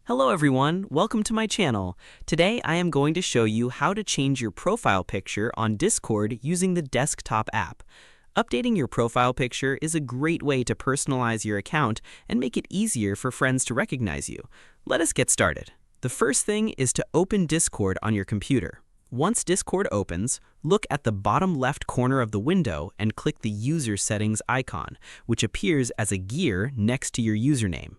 Hello everyone, welcome to my channel. Today I am going to show you how to change your profile picture on Discord using the desktop app. Updating your profile picture is a great way to personalize your account and make it easier for friends to recognize you. Let us get started. The first thing is to open Discord on your computer. Once Discord opens, look at the bottom left corner of the window and click the user settings icon, which appears as a gear next to your username.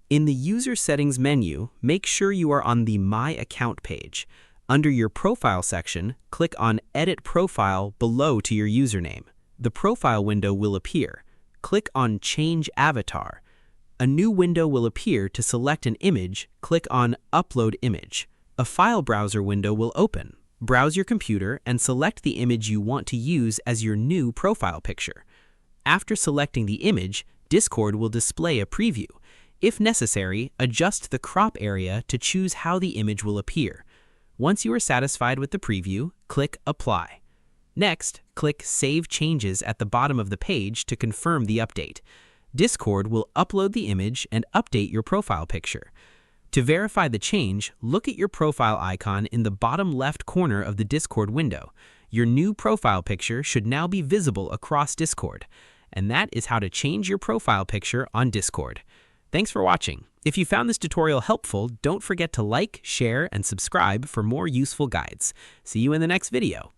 In the User Settings menu, make sure you are on the My Account page. Under your Profile section, click on Edit Profile below to your username. The profile window will appear. Click on Change Avatar. A new window will appear. To select an image, click on Upload Image. A file browser window will open. Browse your computer and select the image you want to use as your new profile picture. After selecting the image, Discord will display a preview. If necessary, adjust the crop area to choose how the image will appear. Once you are satisfied with the preview, click Apply. Next, click Save Changes at the bottom of the page to confirm the update. Discord will upload the image and update your profile picture. To verify the change, look at your profile icon in the bottom left corner of the Discord window. Your new profile picture should now be visible across Discord. And that is how to change your profile picture on Discord. Thanks for watching. If you found this tutorial helpful, don't forget to like, share, and subscribe for more useful guides. See you in the next video.